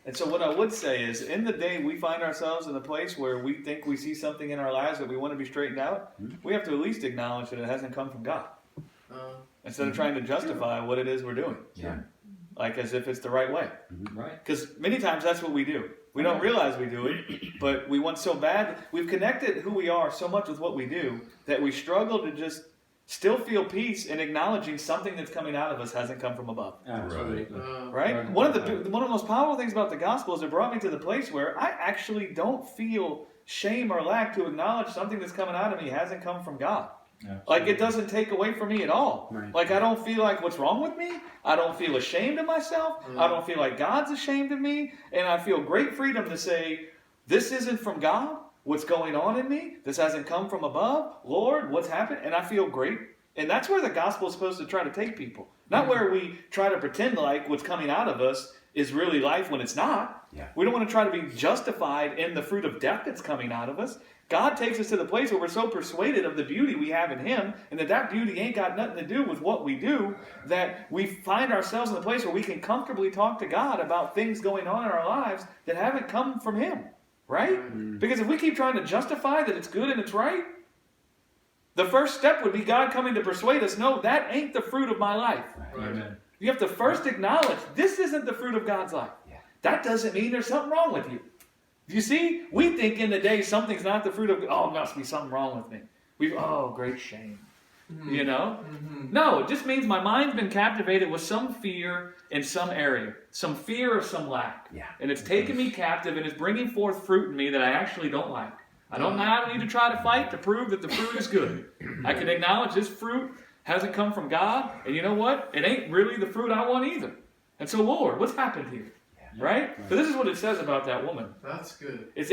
And so what I would say is, in the day we find ourselves in a place where we think we see something in our lives that we want to be straightened out, we have to at least acknowledge that it hasn't come from God. Instead of trying to justify what it is we're doing. Yeah. Like as if it's the right way. Right. Because many times that's what we do. We don't realize we do it, but we want so bad. We've connected who we are so much with what we do that we struggle to just still feel peace in acknowledging something that's coming out of us hasn't come from above. Absolutely. Right? One of the most powerful things about the gospel is it brought me to the place where I actually don't feel shame or lack to acknowledge something that's coming out of me hasn't come from God. Absolutely. Like it doesn't take away from me at all. Right. Like I don't feel like what's wrong with me. I don't feel ashamed of myself. I don't feel like God's ashamed of me. And I feel great freedom to say, this isn't from God. What's going on in me? This hasn't come from above. Lord, what's happened? And I feel great. And that's where the gospel is supposed to try to take people. Not where we try to pretend like what's coming out of us is really life when it's not. Yeah. We don't want to try to be justified in the fruit of death that's coming out of us. God takes us to the place where we're so persuaded of the beauty we have in Him, and that beauty ain't got nothing to do with what we do, that we find ourselves in the place where we can comfortably talk to God about things going on in our lives that haven't come from Him. Right? Because if we keep trying to justify that it's good and it's right, the first step would be God coming to persuade us, no, that ain't the fruit of my life. Right. Amen. You have to first acknowledge this isn't the fruit of God's life. Yeah. That doesn't mean there's something wrong with you. You see, we think in the day something's not the fruit of, oh, must be something wrong with me. Oh, great shame. You know? No, it just means my mind's been captivated with some fear in some area. Some fear of some lack. Yeah. And it's taken me captive and it's bringing forth fruit in me that I actually don't like. I don't now need to try to fight to prove that the fruit is good. I can acknowledge this fruit hasn't come from God, and you know what? It ain't really the fruit I want either. And so, Lord, what's happened here? Right? So this is what it says about that woman. That's good. It's